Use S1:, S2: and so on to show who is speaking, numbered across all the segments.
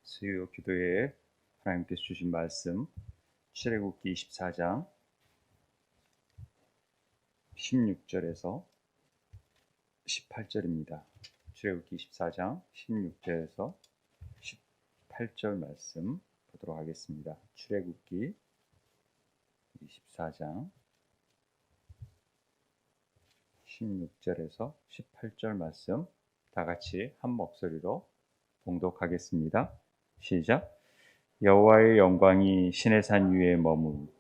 S1: 수요 기도에 하나님께서 주신 말씀 출애굽기 24장 16절에서 18절입니다. 출애굽기 24장 16절에서 18절 말씀 보도록 하겠습니다. 출애굽기 24장 16절에서 18절 말씀 다 같이 한 목소리로 봉독하겠습니다. 시작. 여호와의 영광이 시내산 위에 머문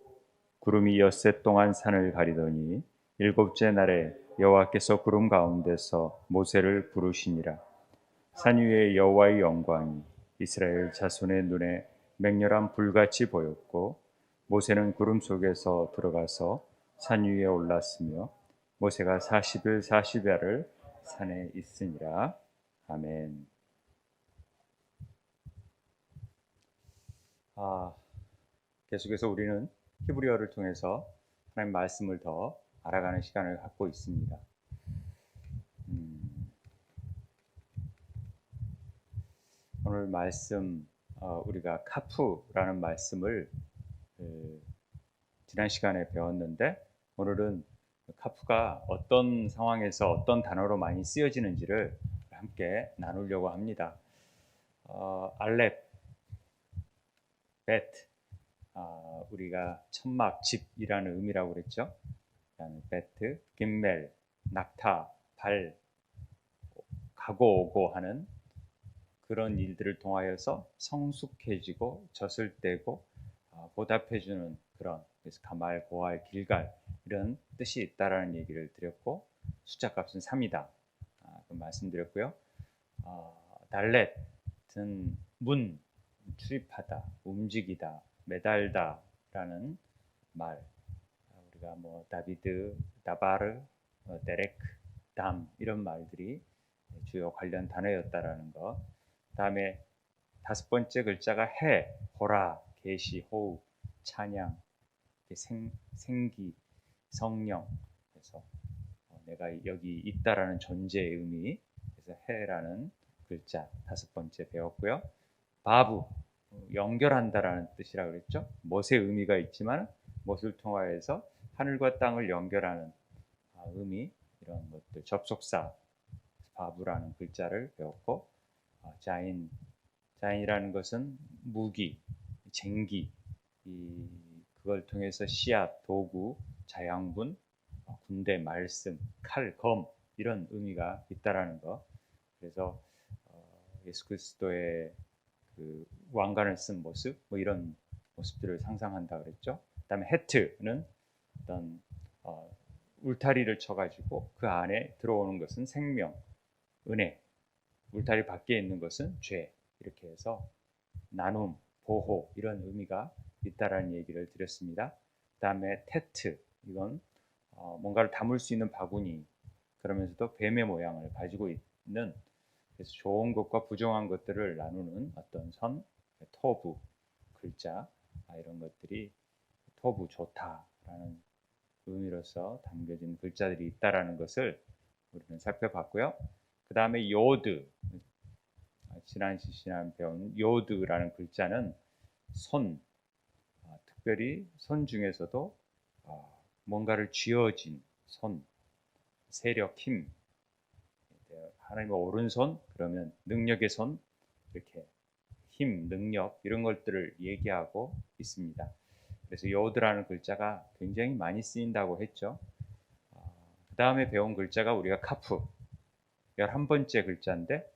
S1: 구름이 엿새 동안 산을 가리더니 일곱째 날에 여호와께서 구름 가운데서 모세를 부르시니라. 산 위에 여호와의 영광이 이스라엘 자손의 눈에 맹렬한 불같이 보였고 모세는 구름 속에서 들어가서 산 위에 올랐으며 모세가 40일 40야를 산에 있으니라. 아멘. 계속해서 우리는 히브리어를 통해서 하나님 말씀을 더 알아가는 시간을 갖고 있습니다. 오늘 말씀 우리가 카프라는 말씀을 지난 시간에 배웠는데 오늘은 카프가 어떤 상황에서 어떤 단어로 많이 쓰여지는지를 함께 나누려고 합니다. 알렙, 벳, 우리가 천막, 집이라는 의미라고 그랬죠. 그다음에 베트, 김멜, 낙타, 발, 가고 오고 하는 그런 일들을 통하여서 성숙해지고 젖을 떼고 보답해주는 그런, 그래서 가말, 고할, 길갈 이런 뜻이 있다라는 얘기를 드렸고 숫자값은 3이다 말씀드렸고요. 달렛은 문, 출입하다, 움직이다, 매달다 라는 말, 우리가 뭐 다비드, 다바르, 데렉, 담 이런 말들이 주요 관련 단어였다라는 것. 다음에 다섯 번째 글자가 해, 호라, 계시, 호흡, 찬양, 생기, 성령. 그래서 내가 여기 있다라는 존재의 의미. 그래서 해라는 글자 다섯 번째 배웠고요. 바브, 연결한다라는 뜻이라고 그랬죠. 못의 의미가 있지만 못을 통하여서 하늘과 땅을 연결하는 의미, 이런 것들, 접속사 바브라는 글자를 배웠고, 자인이라는 것은 무기, 쟁기, 그걸 통해서 씨앗, 도구, 자양분, 군대, 말씀, 칼, 검 이런 의미가 있다라는 것. 그래서 예수 그리스도의 그 왕관을 쓴 모습, 뭐 이런 모습들을 상상한다 그랬죠. 그다음에 헤트는 어떤 울타리를 쳐가지고 그 안에 들어오는 것은 생명, 은혜, 울타리 밖에 있는 것은 죄, 이렇게 해서 나눔, 보호 이런 의미가 있다라는 얘기를 드렸습니다. 그다음에 테트, 이건 뭔가를 담을 수 있는 바구니, 그러면서도 뱀의 모양을 가지고 있는, 그래서 좋은 것과 부정한 것들을 나누는 어떤 선, 토부, 글자, 이런 것들이 토부, 좋다라는 의미로서 담겨진 글자들이 있다라는 것을 우리는 살펴봤고요. 그 다음에 요드, 지난 시간 배운 요드라는 글자는 손, 특별히 손 중에서도 뭔가를 쥐어진 손, 세력, 힘, 하나님의 오른손, 그러면 능력의 손, 이렇게 힘, 능력 이런 것들을 얘기하고 있습니다. 그래서 요드라는 글자가 굉장히 많이 쓰인다고 했죠. 그 다음에 배운 글자가 우리가 카프, 11번째 글자인데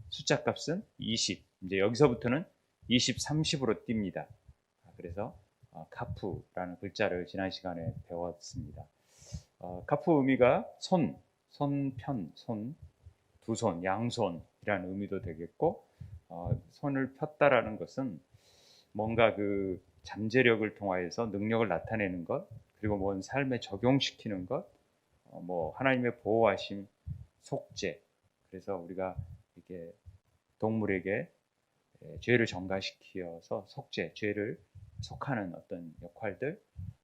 S1: 숫자 값은 20. 이제 여기서부터는 20, 30으로 띱니다. 그래서 카프라는 글자를 지난 시간에 배웠습니다. 카프 의미가 손, 손편, 손, 두 손, 양손이라는 의미도 되겠고, 손을 폈다라는 것은 뭔가 그 잠재력을 통하여서 능력을 나타내는 것, 그리고 뭔 삶에 적용시키는 것, 뭐 하나님의 보호하심, 속죄. 그래서 우리가 이게 동물에게 죄를 전가시켜서 속죄, 죄를 속하는 어떤 역할들,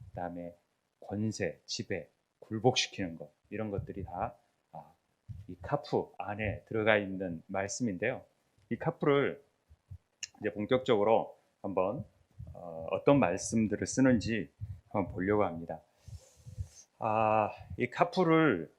S1: 그다음에 권세, 지배, 굴복시키는 것, 이런 것들이 다 이 카프 안에 들어가 있는 말씀인데요. 이 카프를 이제 본격적으로 한번 어떤 말씀들을 쓰는지 한번 보려고 합니다. 이 카프를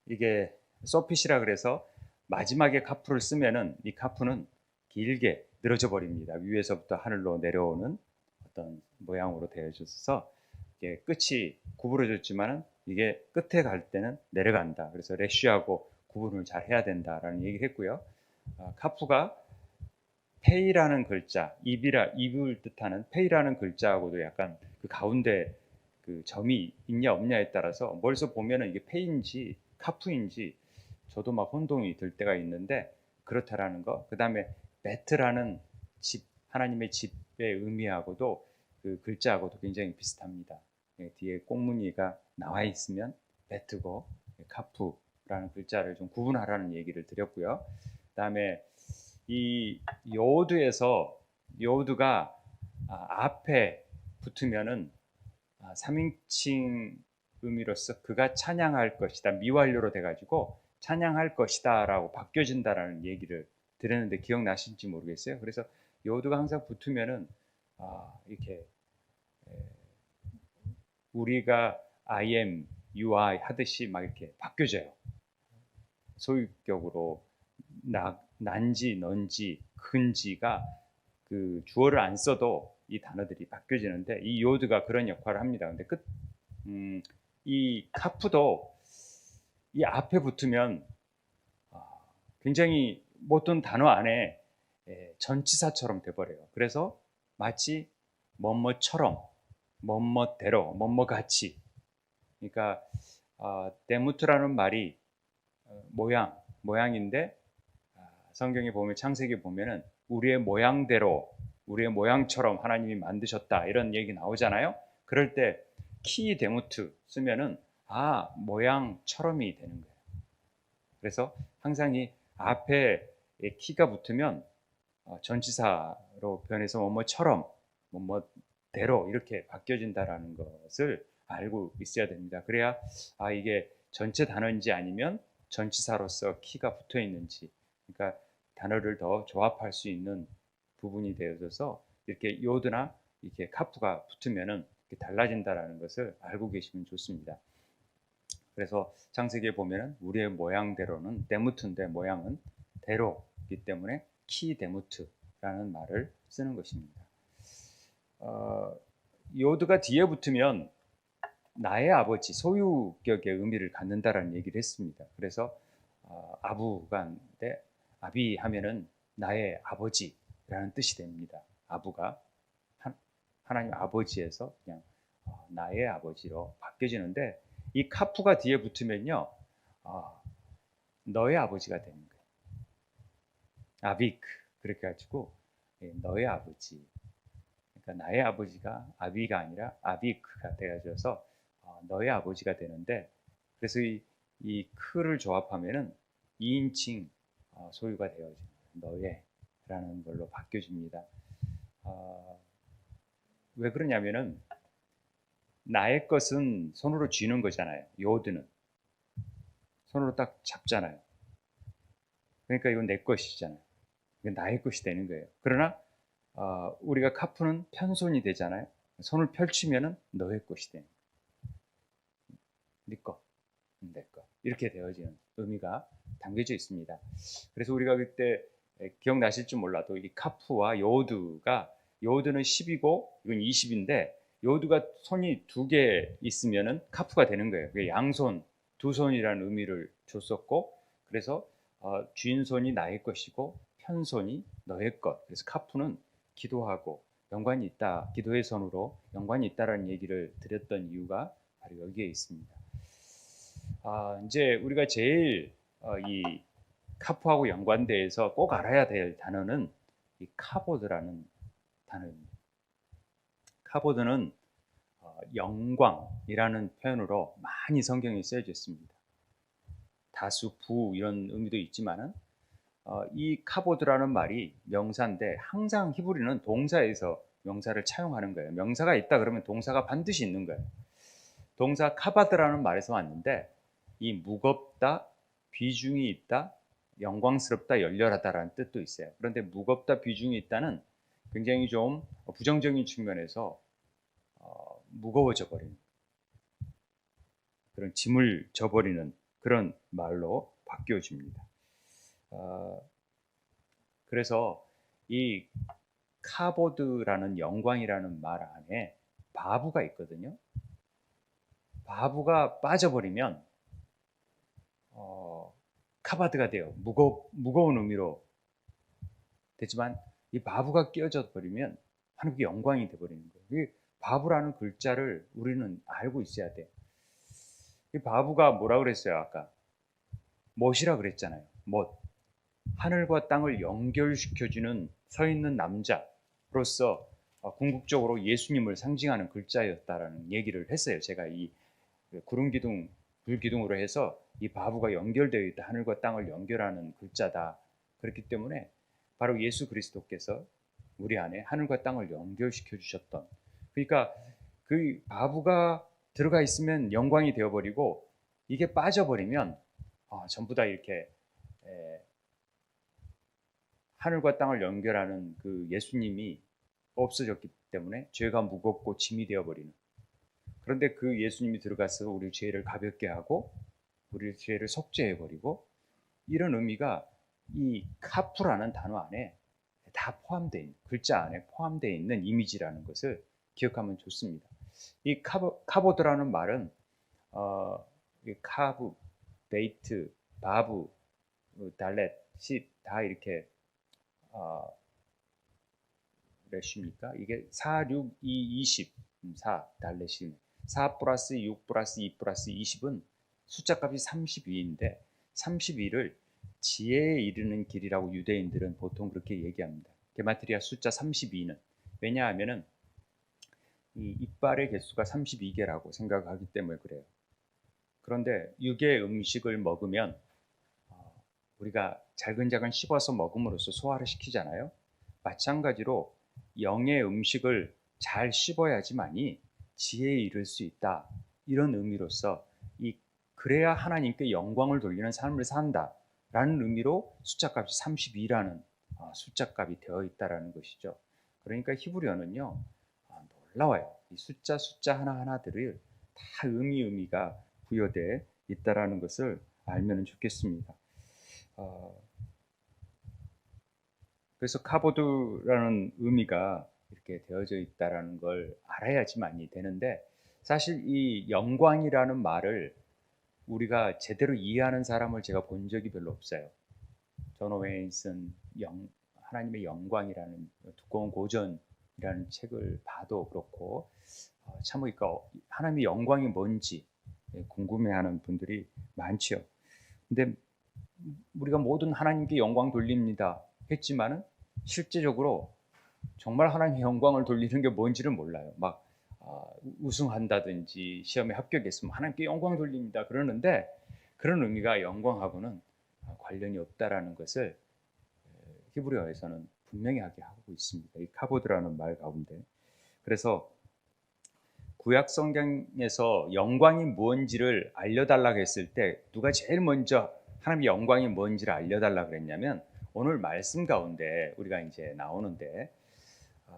S1: 이게 서핏이라 그래서 마지막에 카프를 쓰면은 이 카프는 길게 늘어져 버립니다. 위에서부터 하늘로 내려오는 어떤 모양으로 되어져서 이게 끝이 구부러졌지만은 이게 끝에 갈 때는 내려간다. 그래서 래쉬하고 구분을 잘 해야 된다라는 얘기를 했고요. 카프가 페이라는 글자, 입을 뜻하는 페이라는 글자하고도 약간 그 가운데 그 점이 있냐 없냐에 따라서 멀리서 보면은 이게 페인지 카프인지 저도 막 혼동이 들 때가 있는데 그렇다라는 거. 그 다음에 베트라는 집, 하나님의 집의 의미하고도 그 글자하고도 굉장히 비슷합니다. 뒤에 꽁무니가 나와 있으면 베트고 카프라는 글자를 좀 구분하라는 얘기를 드렸고요. 그 다음에 이 요드가 앞에 붙으면은 3인칭 의미로서 그가 찬양할 것이다. 미완료로 돼가지고 찬양할 것이다 라고 바뀌어진다라는 얘기를 드렸는데 기억나실지 모르겠어요. 그래서 요드가 항상 붙으면은 이렇게 우리가 I am, you are 하듯이 막 이렇게 바뀌어져요. 소유격으로 난지, 넌지, 큰지가 그 주어를 안 써도 이 단어들이 바뀌어지는데 이 요드가 그런 역할을 합니다. 근데 이 카프도 이 앞에 붙으면 굉장히 어떤 단어 안에 전치사처럼 돼버려요. 그래서 마치 뭐뭐처럼, 뭐뭐대로, 뭐뭐같이. 그러니까 데무트라는 말이 모양인데 성경에 보면 창세기 보면은 우리의 모양대로 우리의 모양처럼 하나님이 만드셨다 이런 얘기 나오잖아요. 그럴 때 키 데무트 쓰면은 모양처럼이 되는 거예요. 그래서 항상 이 앞에 키가 붙으면 전치사로 변해서 뭐뭐처럼 뭐뭐대로 이렇게 바뀌어진다라는 것을 알고 있어야 됩니다. 그래야 이게 전체 단어인지 아니면 전치사로서 키가 붙어 있는지, 그러니까 단어를 더 조합할 수 있는 부분이 되어져서 이렇게 요드나 이렇게 카프가 붙으면은 이렇게 달라진다라는 것을 알고 계시면 좋습니다. 그래서 창세기에 보면은 우리의 모양대로는 데무트인데 모양은 대로이기 때문에 키 데무트라는 말을 쓰는 것입니다. 요드가 뒤에 붙으면 나의 아버지, 소유격의 의미를 갖는다라는 얘기를 했습니다. 그래서 아부가인데 아비 하면은 나의 아버지라는 뜻이 됩니다. 아부가 하나님 아버지에서 그냥 나의 아버지로 바뀌어지는데 이 카프가 뒤에 붙으면요 너의 아버지가 되는 거예요. 아비크 그렇게 가지고 너의 아버지. 그러니까 나의 아버지가 아비가 아니라 아비크가 되어져서 너의 아버지가 되는데 그래서 이 크를 조합하면은 2인칭 소유가 되어집니다. 너의라는 걸로 바뀌어집니다. 왜 그러냐면은 나의 것은 손으로 쥐는 거잖아요. 요드는 손으로 딱 잡잖아요. 그러니까 이건 내 것이잖아요. 이건 나의 것이 되는 거예요. 그러나 우리가 카프는 편손이 되잖아요. 손을 펼치면은 너의 것이 되는 거예요. 네 것, 내 것. 이렇게 되어지는 의미가 담겨져 있습니다. 그래서 우리가 그때 기억나실지 몰라도 이 카프와 요드는 10이고 이건 20인데 요드가 손이 2개 있으면은 카프가 되는 거예요. 양손, 2손이라는 의미를 줬었고 그래서 쥔손이 나의 것이고 편손이 너의 것. 그래서 카프는 기도하고 연관이 있다. 기도의 손으로 연관이 있다라는 얘기를 드렸던 이유가 바로 여기에 있습니다. 이제 우리가 제일 이 카프하고 연관돼서 꼭 알아야 될 단어는 이 카보드라는 단어입니다. 카보드는 영광이라는 표현으로 많이 성경에 쓰여져 있습니다. 다수, 부 이런 의미도 있지만은 이 카보드라는 말이 명사인데 항상 히브리는 동사에서 명사를 차용하는 거예요. 명사가 있다 그러면 동사가 반드시 있는 거예요. 동사 카바드라는 말에서 왔는데 이 무겁다, 비중이 있다, 영광스럽다, 열렬하다라는 뜻도 있어요. 그런데 무겁다, 비중이 있다는 굉장히 좀 부정적인 측면에서 무거워져 버리는 그런 짐을 져버리는 그런 말로 바뀌어집니다. 그래서 이 카보드라는 영광이라는 말 안에 바브가 있거든요. 바브가 빠져버리면 카바드가 돼요. 무거운 의미로 되지만 이 바브가 끼어져 버리면 하나님께 영광이 돼버리는 거예요. 이 바브라는 글자를 우리는 알고 있어야 돼. 이 바브가 뭐라 그랬어요? 아까 못이라 그랬잖아요. 못. 하늘과 땅을 연결시켜주는 서 있는 남자로서 궁극적으로 예수님을 상징하는 글자였다라는 얘기를 했어요. 제가 이 구름 기둥, 불 기둥으로 해서 이 바브가 연결되어 있다. 하늘과 땅을 연결하는 글자다. 그렇기 때문에 바로 예수 그리스도께서 우리 안에 하늘과 땅을 연결시켜 주셨던, 그러니까 그 바브가 들어가 있으면 영광이 되어버리고 이게 빠져버리면 전부 다 이렇게 하늘과 땅을 연결하는 그 예수님이 없어졌기 때문에 죄가 무겁고 짐이 되어버리는, 그런데 그 예수님이 들어가서 우리 죄를 가볍게 하고 우리 죄를 속죄해버리고, 이런 의미가 이 카프라는 단어 안에 다 포함되어 있는, 글자 안에 포함되어 있는 이미지라는 것을 기억하면 좋습니다. 이 카보드라는 말은 카브, 베이트, 바브, 달렛, 시 다 이렇게 몇입니까? 이게 4, 6, 2, 20, 4 달렛이 4 플러스 6 플러스 2 플러스 20은 숫자값이 32인데 32를 지혜에 이르는 길이라고 유대인들은 보통 그렇게 얘기합니다. 게마트리아 숫자 32는 왜냐하면은 이 이빨의 개수가 32개라고 생각하기 때문에 그래요. 그런데 육의 음식을 먹으면 우리가 잘근잘근 씹어서 먹음으로써 소화를 시키잖아요. 마찬가지로 영의 음식을 잘 씹어야지만이 지혜에 이를 수 있다. 이런 의미로서 그래야 하나님께 영광을 돌리는 삶을 산다라는 의미로 숫자값이 32라는 숫자값이 되어 있다라는 것이죠. 그러니까 히브리어는요 놀라워요. 이 숫자 하나하나들을 다 의미가 부여되어 있다라는 것을 알면 좋겠습니다. 그래서 카보드라는 의미가 이렇게 되어져 있다라는 걸 알아야지만이 되는데, 사실 이 영광이라는 말을 우리가 제대로 이해하는 사람을 제가 본 적이 별로 없어요. 존 오웨인 쓴 하나님의 영광이라는 두꺼운 고전이라는 책을 봐도 그렇고 참 그러니까 하나님의 영광이 뭔지 궁금해하는 분들이 많죠. 근데 우리가 모든 하나님께 영광 돌립니다 했지만은 실제적으로 정말 하나님의 영광을 돌리는 게 뭔지를 몰라요. 막 우승한다든지 시험에 합격했으면 하나님께 영광 돌립니다 그러는데 그런 의미가 영광하고는 관련이 없다라는 것을 히브리어에서는 분명히 하게 하고 있습니다. 이 카보드라는 말 가운데. 그래서 구약 성경에서 영광이 뭔지를 알려달라고 했을 때 누가 제일 먼저 하나님의 영광이 뭔지를 알려달라고 그랬냐면, 오늘 말씀 가운데 우리가 이제 나오는데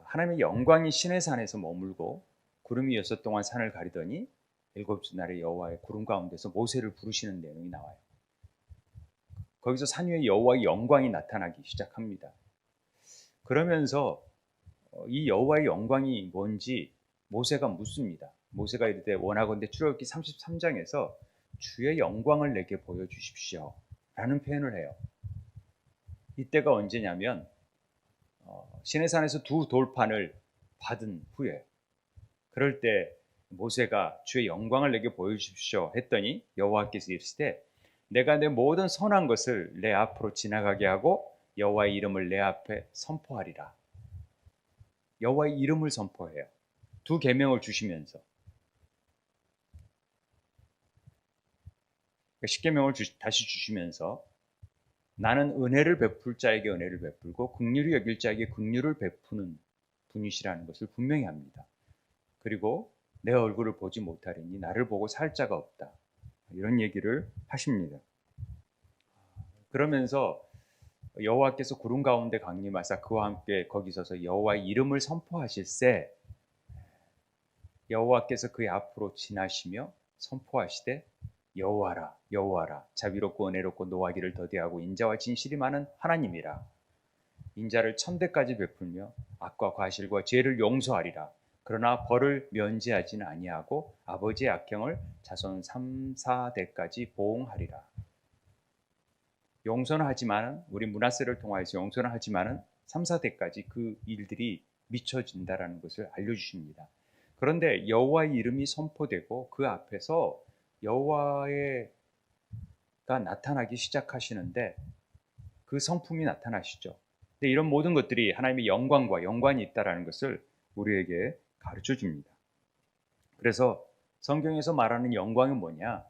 S1: 하나님의 영광이 시내 산에서 머물고 구름이 6 동안 산을 가리더니 7째 날에 여호와의 구름 가운데서 모세를 부르시는 내용이 나와요. 거기서 산 위에 여호와의 영광이 나타나기 시작합니다. 그러면서 이 여호와의 영광이 뭔지 모세가 묻습니다. 모세가 이르되 원하건대 출애굽기 33장에서 주의 영광을 내게 보여주십시오 라는 표현을 해요. 이때가 언제냐면 시내산에서 2 돌판을 받은 후에, 그럴 때 모세가 주의 영광을 내게 보여주십시오 했더니 여호와께서 이르시되 내가 내 모든 선한 것을 내 앞으로 지나가게 하고 여호와의 이름을 내 앞에 선포하리라. 여호와의 이름을 선포해요. 2 계명을 주시면서 10계명을 다시 주시면서 나는 은혜를 베풀 자에게 은혜를 베풀고 긍휼히 여길 자에게 긍휼을 베푸는 분이시라는 것을 분명히 합니다. 그리고 내 얼굴을 보지 못하리니 나를 보고 살 자가 없다. 이런 얘기를 하십니다. 그러면서 여호와께서 구름 가운데 강림하사 그와 함께 거기 서서 여호와의 이름을 선포하실세 여호와께서 그의 앞으로 지나시며 선포하시되 여호와라 여호와라 자비롭고 은혜롭고 노하기를 더디하고 인자와 진실이 많은 하나님이라 인자를 천대까지 베풀며 악과 과실과 죄를 용서하리라 그러나 벌을 면제하지는 아니하고 아버지의 악행을 자손 3, 4대까지 보응하리라. 용서는 하지만 우리 므낫세를 통하여서 용서는 하지만은 3, 4대까지 그 일들이 미쳐진다라는 것을 알려주십니다. 그런데 여호와의 이름이 선포되고 그 앞에서 여호와가 나타나기 시작하시는데 그 성품이 나타나시죠. 근데 이런 모든 것들이 하나님의 영광과 연관이 있다는 것을 우리에게 가르쳐 줍니다. 그래서 성경에서 말하는 영광이 뭐냐?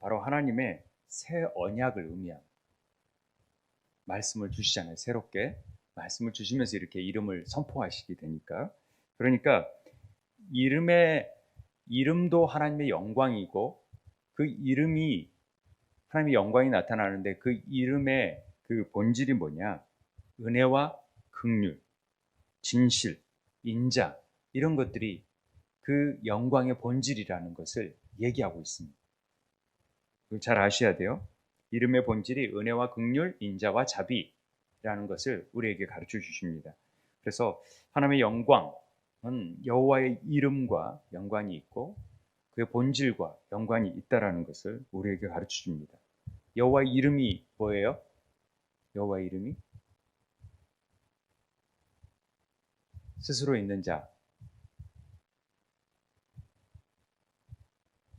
S1: 바로 하나님의 새 언약을 의미합니다. 말씀을 주시잖아요. 새롭게 말씀을 주시면서 이렇게 이름을 선포하시게 되니까. 그러니까 이름도 하나님의 영광이고 그 이름이 하나님의 영광이 나타나는데 그 이름의 그 본질이 뭐냐? 은혜와 긍휼, 진실, 인자 이런 것들이 그 영광의 본질이라는 것을 얘기하고 있습니다. 잘 아셔야 돼요. 이름의 본질이 은혜와 긍휼, 인자와 자비라는 것을 우리에게 가르쳐 주십니다. 그래서 하나님의 영광은 여호와의 이름과 연관이 있고 그의 본질과 연관이 있다라는 것을 우리에게 가르쳐 줍니다. 여호와의 이름이 뭐예요? 여호와의 이름이 스스로 있는 자,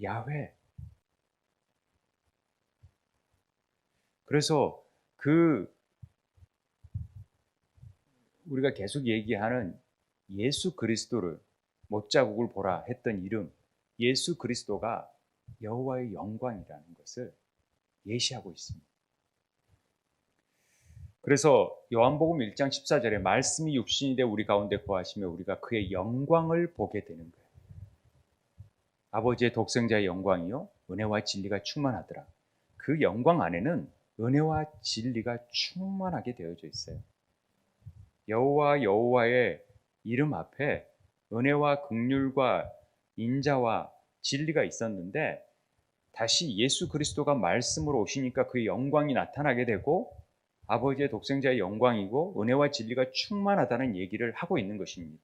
S1: 야훼. 그래서 우리가 계속 얘기하는 예수 그리스도를 못자국을 보라 했던 이름, 예수 그리스도가 여호와의 영광이라는 것을 예시하고 있습니다. 그래서 요한복음 1장 14절에 말씀이 육신이 되어 우리 가운데 거하시며 우리가 그의 영광을 보게 되는 거예요. 아버지의 독생자의 영광이요 은혜와 진리가 충만하더라. 그 영광 안에는 은혜와 진리가 충만하게 되어져 있어요. 여호와의 이름 앞에 은혜와 긍휼과 인자와 진리가 있었는데 다시 예수 그리스도가 말씀으로 오시니까 그 영광이 나타나게 되고 아버지의 독생자의 영광이고 은혜와 진리가 충만하다는 얘기를 하고 있는 것입니다.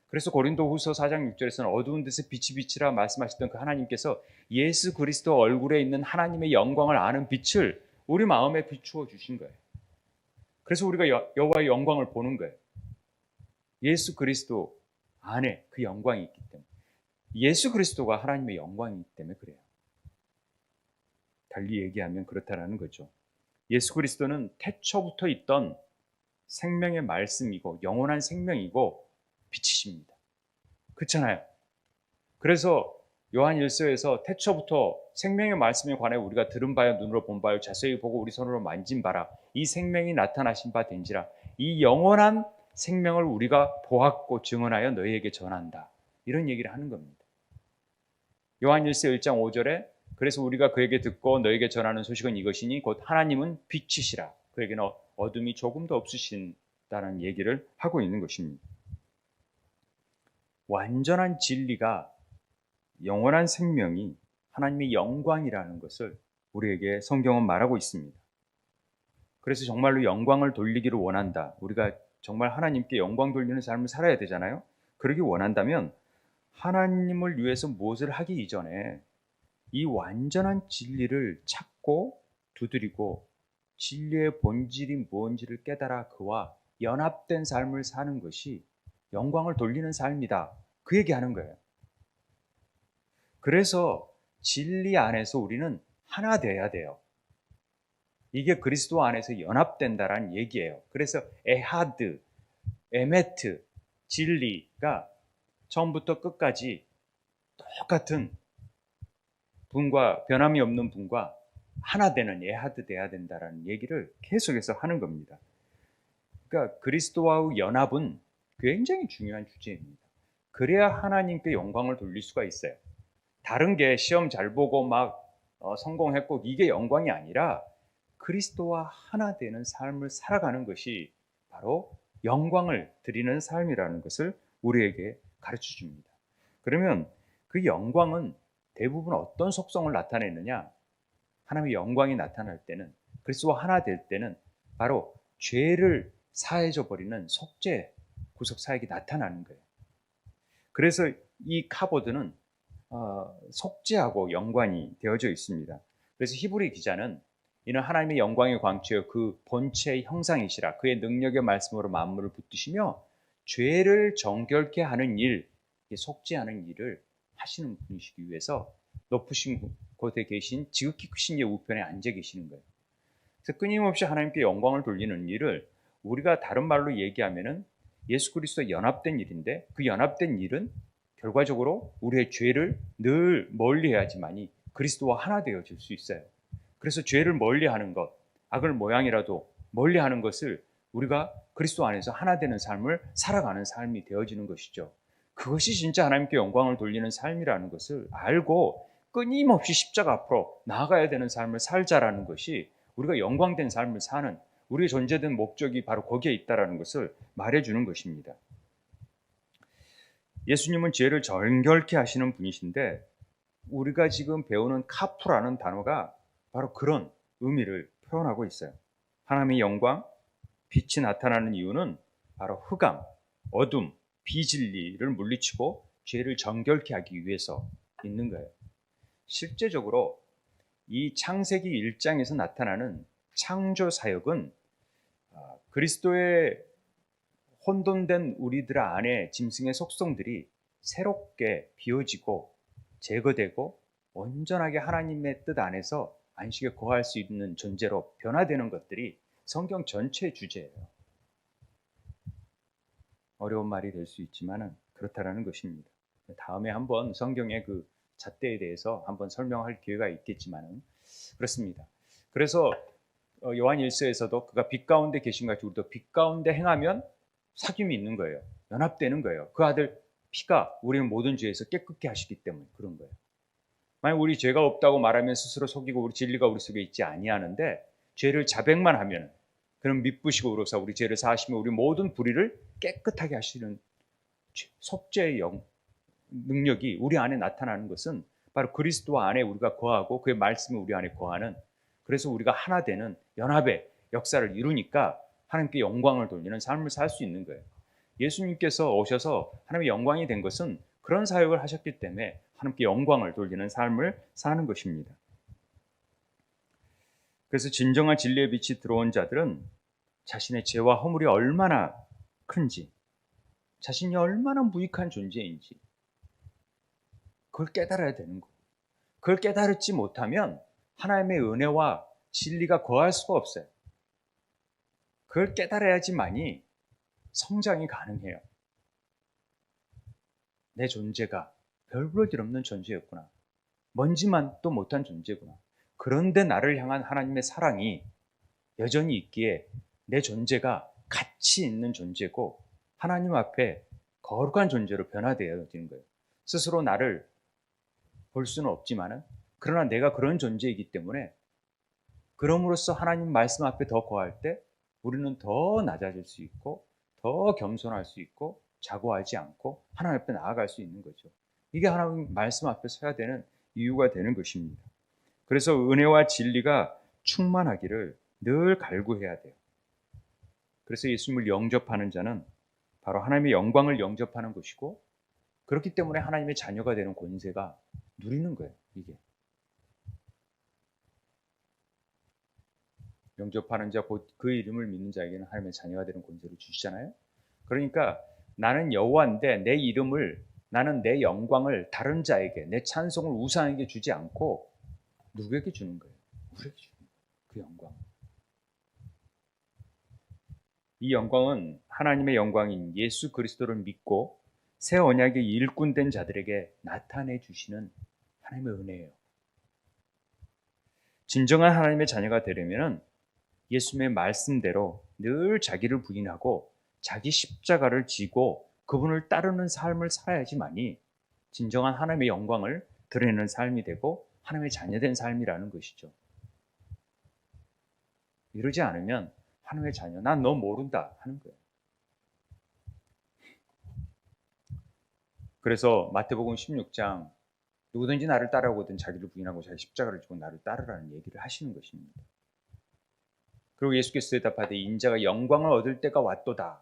S1: 그래서 고린도후서 4장 6절에서는 어두운 데서 빛이 비치라 말씀하셨던 그 하나님께서 예수 그리스도 얼굴에 있는 하나님의 영광을 아는 빛을 우리 마음에 비추어 주신 거예요. 그래서 우리가 여호와의 영광을 보는 거예요. 예수 그리스도 안에 그 영광이 있기 때문에. 예수 그리스도가 하나님의 영광이기 때문에 그래요. 달리 얘기하면 그렇다라는 거죠. 예수 그리스도는 태초부터 있던 생명의 말씀이고 영원한 생명이고 빛이십니다. 그렇잖아요. 그래서 요한 1서에서 태초부터 생명의 말씀에 관해 우리가 들은 바요 눈으로 본 바요 자세히 보고 우리 손으로 만진 바라 이 생명이 나타나신 바 된지라 이 영원한 생명을 우리가 보았고 증언하여 너희에게 전한다. 이런 얘기를 하는 겁니다. 요한 1서 1장 5절에 그래서 우리가 그에게 듣고 너에게 전하는 소식은 이것이니 곧 하나님은 빛이시라. 그에게는 어둠이 조금도 없으신다는 얘기를 하고 있는 것입니다. 완전한 진리가 영원한 생명이 하나님의 영광이라는 것을 우리에게 성경은 말하고 있습니다. 그래서 정말로 영광을 돌리기를 원한다. 우리가 정말 하나님께 영광 돌리는 삶을 살아야 되잖아요. 그러기 원한다면 하나님을 위해서 무엇을 하기 이전에 이 완전한 진리를 찾고 두드리고 진리의 본질이 무엇인지를 깨달아 그와 연합된 삶을 사는 것이 영광을 돌리는 삶이다. 그 얘기하는 거예요. 그래서 진리 안에서 우리는 하나 돼야 돼요. 이게 그리스도 안에서 연합된다라는 얘기예요. 그래서 에하드, 에메트, 진리가 처음부터 끝까지 똑같은 분과 변함이 없는 분과 하나 되는 에하드 돼야 된다라는 얘기를 계속해서 하는 겁니다. 그러니까 그리스도와의 연합은 굉장히 중요한 주제입니다. 그래야 하나님께 영광을 돌릴 수가 있어요. 다른 게 시험 잘 보고 막 성공했고 이게 영광이 아니라 그리스도와 하나 되는 삶을 살아가는 것이 바로 영광을 드리는 삶이라는 것을 우리에게 가르쳐 줍니다. 그러면 그 영광은 대부분 어떤 속성을 나타내느냐? 하나님의 영광이 나타날 때는, 그리스도와 하나 될 때는 바로 죄를 사해져 버리는 속죄, 구속 사역이 나타나는 거예요. 그래서 이 카보드는 속죄하고 연관이 되어져 있습니다. 그래서 히브리 기자는 이는 하나님의 영광의 광채여 그 본체의 형상이시라 그의 능력의 말씀으로 만물을 붙드시며 죄를 정결케 하는 일, 속죄하는 일을 하시는 분이시기 위해서 높으신 곳에 계신 지극히 크신 예 우편에 앉아 계시는 거예요. 그래서 끊임없이 하나님께 영광을 돌리는 일을 우리가 다른 말로 얘기하면은 예수 그리스도와 연합된 일인데, 그 연합된 일은 결과적으로 우리의 죄를 늘 멀리해야지만이 그리스도와 하나 되어질 수 있어요. 그래서 죄를 멀리하는 것, 악을 모양이라도 멀리하는 것을 우리가 그리스도 안에서 하나 되는 삶을 살아가는 삶이 되어지는 것이죠. 그것이 진짜 하나님께 영광을 돌리는 삶이라는 것을 알고 끊임없이 십자가 앞으로 나아가야 되는 삶을 살자라는 것이, 우리가 영광된 삶을 사는 우리의 존재된 목적이 바로 거기에 있다는 것을 말해주는 것입니다. 예수님은 죄를 정결케 하시는 분이신데, 우리가 지금 배우는 카프라는 단어가 바로 그런 의미를 표현하고 있어요. 하나님의 영광, 빛이 나타나는 이유는 바로 흑암, 어둠, 비진리를 물리치고 죄를 정결케 하기 위해서 있는 거예요. 실제적으로 이 창세기 1장에서 나타나는 창조 사역은 그리스도의 혼돈된 우리들 안에 짐승의 속성들이 새롭게 비워지고 제거되고 온전하게 하나님의 뜻 안에서 안식에 거할 수 있는 존재로 변화되는 것들이 성경 전체의 주제예요. 어려운 말이 될 수 있지만 그렇다라는 것입니다. 다음에 한번 성경의 그 잣대에 대해서 한번 설명할 기회가 있겠지만 그렇습니다. 그래서 요한 1서에서도 그가 빛 가운데 계신 같이 우리도 빛 가운데 행하면 사귐이 있는 거예요. 연합되는 거예요. 그 아들 피가 우리는 모든 죄에서 깨끗게 하시기 때문에 그런 거예요. 만약 우리 죄가 없다고 말하면 스스로 속이고 우리 진리가 우리 속에 있지 아니하는데, 죄를 자백만 하면 그럼 미쁘시고 의로사 우리 죄를 사하시며 우리 모든 불의를 깨끗하게 하시는 속죄의 능력이 우리 안에 나타나는 것은 바로 그리스도 안에 우리가 거하고 그의 말씀이 우리 안에 거하는, 그래서 우리가 하나 되는 연합의 역사를 이루니까 하나님께 영광을 돌리는 삶을 살 수 있는 거예요. 예수님께서 오셔서 하나님의 영광이 된 것은 그런 사역을 하셨기 때문에 하나님께 영광을 돌리는 삶을 사는 것입니다. 그래서 진정한 진리의 빛이 들어온 자들은 자신의 죄와 허물이 얼마나 큰지, 자신이 얼마나 무익한 존재인지 그걸 깨달아야 되는 거예요. 그걸 깨달지 못하면 하나님의 은혜와 진리가 거할 수가 없어요. 그걸 깨달아야지만이 성장이 가능해요. 내 존재가 별 볼 일 없는 존재였구나. 먼지만 또 못한 존재구나. 그런데 나를 향한 하나님의 사랑이 여전히 있기에 내 존재가 가치 있는 존재고 하나님 앞에 거룩한 존재로 변화되어지는 거예요. 스스로 나를 볼 수는 없지만은, 그러나 내가 그런 존재이기 때문에 그럼으로써 하나님 말씀 앞에 더 거할 때 우리는 더 낮아질 수 있고 더 겸손할 수 있고 자고하지 않고 하나님 앞에 나아갈 수 있는 거죠. 이게 하나님 말씀 앞에 서야 되는 이유가 되는 것입니다. 그래서 은혜와 진리가 충만하기를 늘 갈구해야 돼요. 그래서 예수님을 영접하는 자는 바로 하나님의 영광을 영접하는 것이고, 그렇기 때문에 하나님의 자녀가 되는 권세가 누리는 거예요. 이게 영접하는 자 곧 그 이름을 믿는 자에게는 하나님의 자녀가 되는 권세를 주시잖아요. 그러니까 나는 여호와인데 내 이름을, 나는 내 영광을 다른 자에게, 내 찬송을 우상에게 주지 않고 누구에게 주는 거예요? 우리에게 주는 거예요. 그 영광. 이 영광은 하나님의 영광인 예수 그리스도를 믿고 새 언약의 일꾼된 자들에게 나타내 주시는 하나님의 은혜예요. 진정한 하나님의 자녀가 되려면 예수님의 말씀대로 늘 자기를 부인하고 자기 십자가를 지고 그분을 따르는 삶을 살아야지만이 진정한 하나님의 영광을 드러내는 삶이 되고 하나님의 자녀된 삶이라는 것이죠. 이러지 않으면 하나님의 자녀, 난 너 모른다 하는 거예요. 그래서 마태복음 16장 누구든지 나를 따라오거든 자기를 부인하고 자기 십자가를 지고 나를 따르라는 얘기를 하시는 것입니다. 그리고 예수께서 대답하되 인자가 영광을 얻을 때가 왔도다.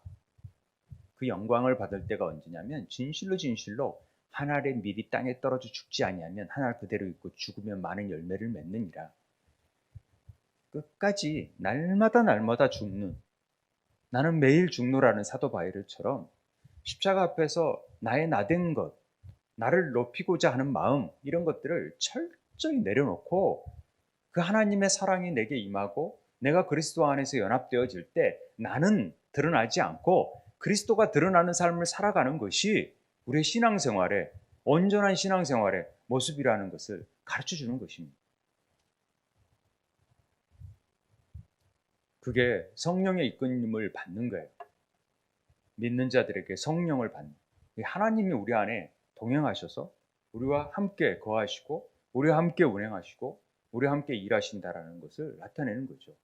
S1: 그 영광을 받을 때가 언제냐면 진실로 진실로 한 알의 밀이 땅에 떨어져 죽지 아니하면 한 알 그대로 있고 죽으면 많은 열매를 맺느니라. 끝까지 날마다 죽는, 나는 매일 죽노라는 사도 바울처럼 십자가 앞에서 나의 나된 것, 나를 높이고자 하는 마음, 이런 것들을 철저히 내려놓고 그 하나님의 사랑이 내게 임하고 내가 그리스도 안에서 연합되어질 때 나는 드러나지 않고 그리스도가 드러나는 삶을 살아가는 것이 우리의 신앙생활의, 온전한 신앙생활의 모습이라는 것을 가르쳐 주는 것입니다. 그게 성령의 이끌림을 받는 거예요. 믿는 자들에게 성령을 받는, 하나님이 우리 안에 동행하셔서 우리와 함께 거하시고 우리와 함께 운행하시고 우리와 함께 일하신다라는 것을 나타내는 거죠.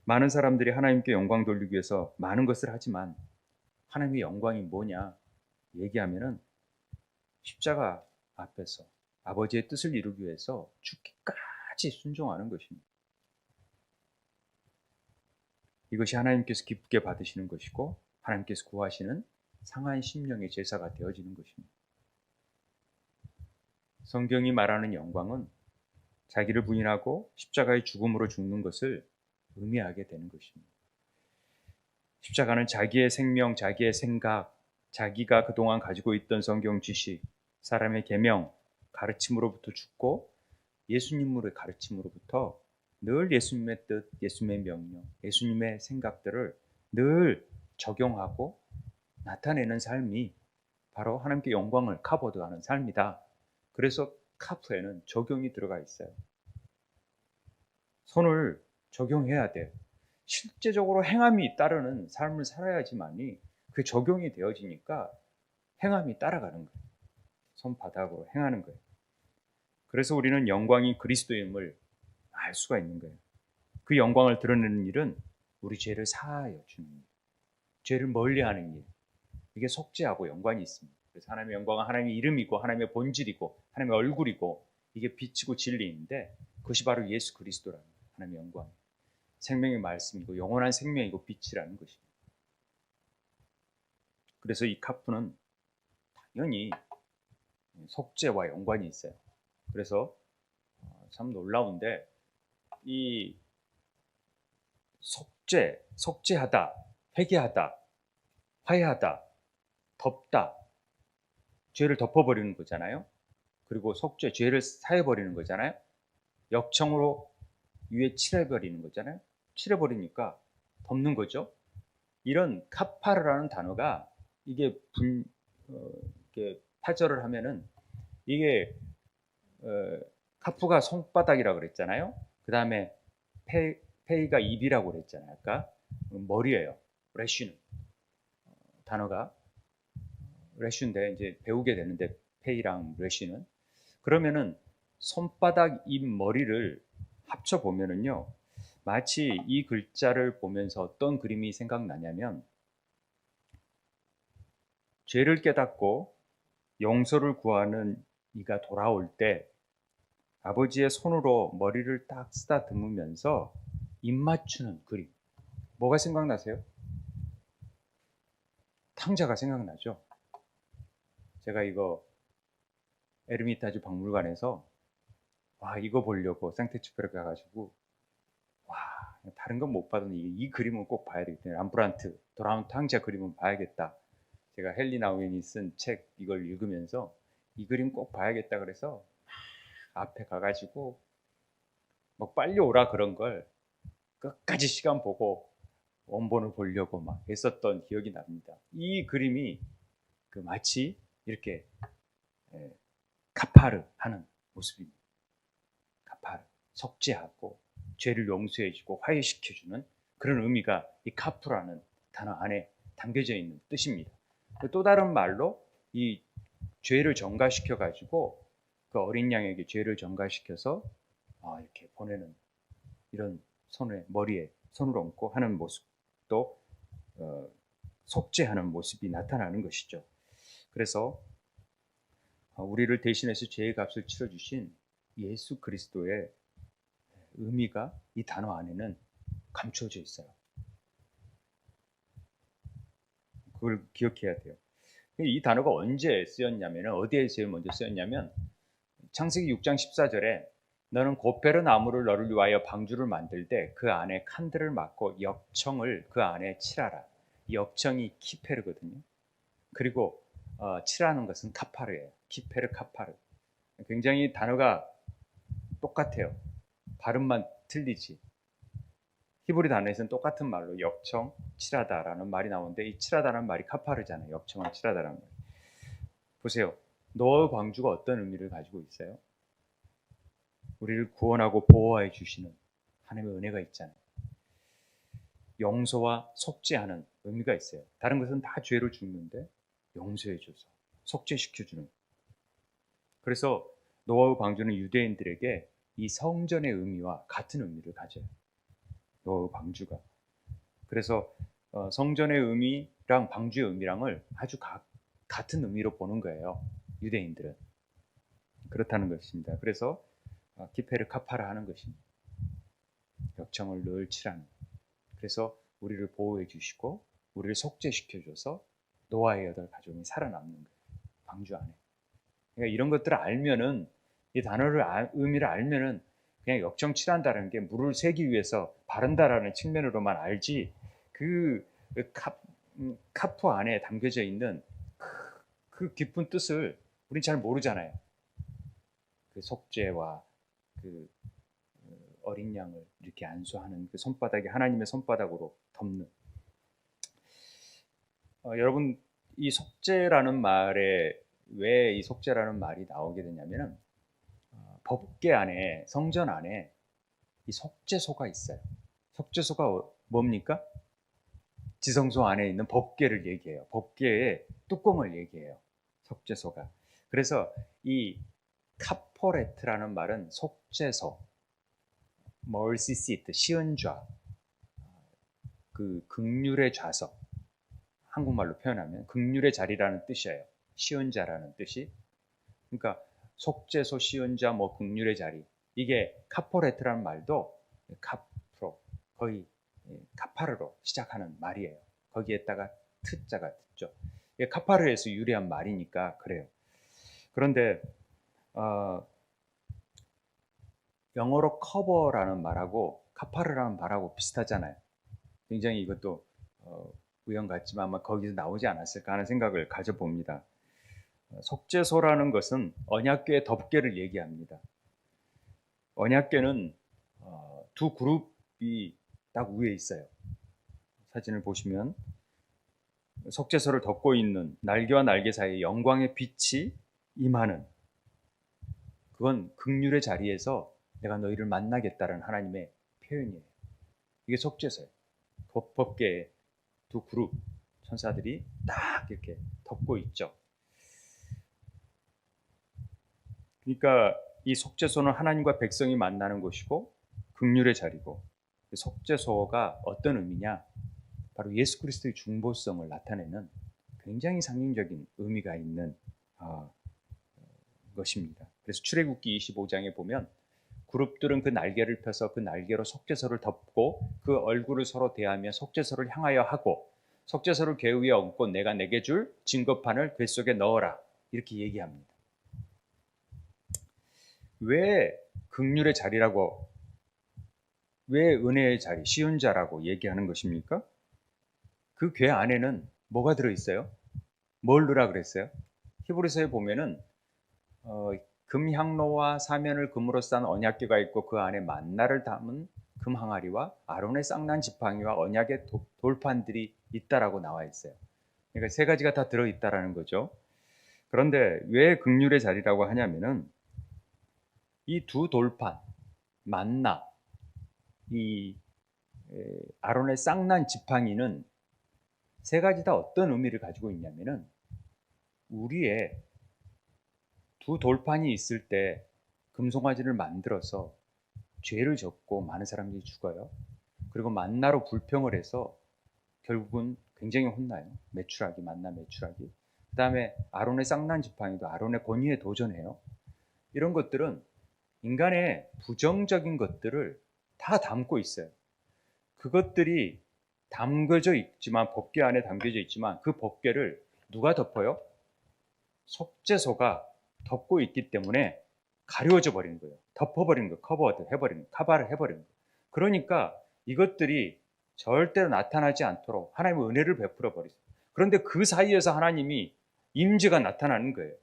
S1: 많은 사람들이 하나님께 영광 돌리기 위해서 많은 것을 하지만 하나님의 영광이 뭐냐 얘기하면은 십자가 앞에서 아버지의 뜻을 이루기 위해서 죽기까지 순종하는 것입니다. 이것이 하나님께서 기쁘게 받으시는 것이고 하나님께서 구하시는 상한 심령의 제사가 되어지는 것입니다. 성경이 말하는 영광은 자기를 부인하고 십자가의 죽음으로 죽는 것을 의미하게 되는 것입니다. 십자가는 자기의 생명, 자기의 생각, 자기가 그동안 가지고 있던 성경 지식, 사람의 계명, 가르침으로부터 죽고 예수님으로의 가르침으로부터 늘 예수님의 뜻, 예수님의 명령, 예수님의 생각들을 늘 적용하고 나타내는 삶이 바로 하나님께 영광을 카보드하는 삶이다. 그래서 카프에는 적용이 들어가 있어요. 손을 적용해야 돼요. 실제적으로 행함이 따르는 삶을 살아야지만이 그게 적용이 되어지니까 행함이 따라가는 거예요. 손바닥으로 행하는 거예요. 그래서 우리는 영광이 그리스도임을 알 수가 있는 거예요. 그 영광을 드러내는 일은 우리 죄를 사하여 주는 일, 죄를 멀리하는 일, 이게 속죄하고 연관이 있습니다. 그래서 하나님의 영광은 하나님의 이름이고 하나님의 본질이고 하나님의 얼굴이고 이게 빛이고 진리인데 그것이 바로 예수 그리스도라는 거예요. 하나님의 영광, 생명의 말씀이고 영원한 생명이고 빛이라는 것입니다. 그래서 이 카프는 당연히 속죄와 연관이 있어요. 그래서 참 놀라운데 이 속죄하다, 회개하다, 화해하다, 덮다, 죄를 덮어버리는 거잖아요. 그리고 속죄, 죄를 사해버리는 거잖아요. 역청으로 위에 칠해버리는 거잖아요. 칠해버리니까 덮는 거죠. 이런 카파르라는 단어가 이게 이렇게 파절을 하면은 이게 카프가 손바닥이라고 그랬잖아요. 그 다음에 페이가 입이라고 그랬잖아요. 아까 머리예요. 레쉬는 단어가 레쉬인데 이제 배우게 되는데 페이랑 레쉬는 그러면은 손바닥, 입, 머리를 합쳐 보면은요. 마치 이 글자를 보면서 어떤 그림이 생각나냐면 죄를 깨닫고 용서를 구하는 이가 돌아올 때 아버지의 손으로 머리를 딱 쓰다듬으면서 입 맞추는 그림. 뭐가 생각나세요? 탕자가 생각나죠? 제가 이거 에르미타주 박물관에서 이거 보려고 생테치페르 가가지고 다른 건 못 봐도 이 그림은 꼭 봐야 되겠다. 람브란트, 돌아온 탕자 그림은 봐야겠다. 제가 헬리나 우엔이 쓴 책 이걸 읽으면서 이 그림 꼭 봐야겠다 그래서 앞에 가가지고 뭐 빨리 오라 그런 걸 끝까지 시간 보고 원본을 보려고 막 했었던 기억이 납니다. 이 그림이 마치 이렇게 카파르 하는 모습입니다. 카파르, 속죄하고 죄를 용서해주고 화해시켜주는 그런 의미가 이 카프라는 단어 안에 담겨져 있는 뜻입니다. 또 다른 말로 이 죄를 전가시켜 가지고 그 어린 양에게 죄를 전가시켜서 이렇게 보내는 이런 손에 머리에 손을 얹고 하는 모습도 속죄하는 모습이 나타나는 것이죠. 그래서 우리를 대신해서 죄의 값을 치러주신 예수 그리스도의 의미가 이 단어 안에는 감춰져 있어요. 그걸 기억해야 돼요. 이 단어가 언제 쓰였냐면, 어디에 제일 먼저 쓰였냐면 창세기 6장 14절에 너는 고페르 나무를 너를 위하여 방주를 만들 때 그 안에 칸들을 막고 역청을 그 안에 칠하라. 역청이 키페르거든요. 그리고 칠하는 것은 카파르예요. 키페르 카파르. 굉장히 단어가 똑같아요. 발음만 틀리지. 히브리 단어에서는 똑같은 말로 역청, 칠하다라는 말이 나오는데 이 칠하다라는 말이 카파르잖아요. 역청을 칠하다라는 말. 보세요. 노아의 방주가 어떤 의미를 가지고 있어요? 우리를 구원하고 보호해 주시는 하나님의 은혜가 있잖아요. 용서와 속죄하는 의미가 있어요. 다른 것은 다 죄로 죽는데 용서해 줘서 속죄시켜 주는. 그래서 노아의 방주는 유대인들에게 이 성전의 의미와 같은 의미를 가져요. 노아의 방주가. 그래서 성전의 의미랑 방주의 의미랑을 아주 같은 의미로 보는 거예요. 유대인들은. 그렇다는 것입니다. 그래서 키페르 카파라 하는 것입니다. 역청을 늘 칠하는. 그래서 우리를 보호해 주시고 우리를 속죄시켜 줘서 노아의 8가족이 살아남는 거예요. 방주 안에. 그러니까 이런 것들을 알면은, 이 단어를 의미를 알면은 그냥 역청 칠한다는 게 물을 새기 위해서 바른다라는 측면으로만 알지, 그 카프 안에 담겨져 있는 그 깊은 뜻을 우린 잘 모르잖아요. 그 속죄와 그 어린 양을 이렇게 안수하는 그 손바닥이 하나님의 손바닥으로 덮는. 여러분, 이 속죄라는 말에 왜 이 속죄라는 말이 나오게 되냐면은 법궤 안에, 성전 안에 이 속죄소가 있어요. 속죄소가 뭡니까? 지성소 안에 있는 법궤를 얘기해요. 법궤의 뚜껑을 얘기해요. 속죄소가. 그래서 이 카포레트라는 말은 속죄소, 멀시 시트, 시은좌, 그 긍휼의 좌석, 한국말로 표현하면 긍휼의 자리라는 뜻이에요. 시은자라는 뜻이. 그러니까 속죄소, 시은자, 뭐 긍휼의 자리. 이게 카포레트라는 말도 카프로, 거의 카파르로 시작하는 말이에요. 거기에다가 트자가 듣죠. 이게 카파르에서 유래한 말이니까 그래요. 그런데 영어로 커버라는 말하고 카파르라는 말하고 비슷하잖아요. 굉장히 이것도 우연 같지만 아마 거기서 나오지 않았을까 하는 생각을 가져봅니다. 속죄소라는 것은 언약궤의 덮개를 얘기합니다. 언약궤는 두 그룹이 딱 위에 있어요. 사진을 보시면 속죄소를 덮고 있는 날개와 날개 사이에 영광의 빛이 임하는, 그건 긍휼의 자리에서 내가 너희를 만나겠다는 하나님의 표현이에요. 이게 속죄소예요. 법궤에 두 그룹 천사들이 딱 이렇게 덮고 있죠. 그러니까 이 속죄소는 하나님과 백성이 만나는 곳이고 긍휼의 자리고, 속죄소가 어떤 의미냐? 바로 예수 그리스도의 중보성을 나타내는 굉장히 상징적인 의미가 있는 것입니다. 그래서 출애굽기 25장에 보면 그룹들은 그 날개를 펴서 그 날개로 속죄소를 덮고 그 얼굴을 서로 대하며 속죄소를 향하여 하고 속죄소를 궤 위에 얹고 내가 내게 줄 증거판을 궤 속에 넣어라, 이렇게 얘기합니다. 왜 긍휼의 자리라고, 왜 은혜의 자리, 쉬운 자라고 얘기하는 것입니까? 그 궤 안에는 뭐가 들어있어요? 뭘 넣으라 그랬어요? 히브리서에 보면은 금향로와 사면을 금으로 싼 언약궤가 있고 그 안에 만나를 담은 금 항아리와 아론의 쌍난 지팡이와 언약의 돌판들이 있다라고 나와 있어요. 그러니까 세 가지가 다 들어있다라는 거죠. 그런데 왜 긍휼의 자리라고 하냐면은 이 두 돌판, 만나, 이 아론의 쌍난 지팡이는 세 가지 다 어떤 의미를 가지고 있냐면은 우리의 두 돌판이 있을 때 금송아지를 만들어서 죄를 졌고 많은 사람들이 죽어요. 그리고 만나로 불평을 해서 결국은 굉장히 혼나요. 메추라기, 만나 메추라기. 그 다음에 아론의 쌍난 지팡이도 아론의 권위에 도전해요. 이런 것들은 인간의 부정적인 것들을 다 담고 있어요. 그것들이 담겨져 있지만, 법궤 안에 담겨져 있지만 그 법궤를 누가 덮어요? 속죄소가 덮고 있기 때문에 가려져 버린 거예요. 덮어버린 거예요. 커버드 해버린, 카바를 해버린 거예요. 그러니까 이것들이 절대로 나타나지 않도록 하나님의 은혜를 베풀어 버렸어요. 그런데 그 사이에서 하나님이 임재가 나타나는 거예요.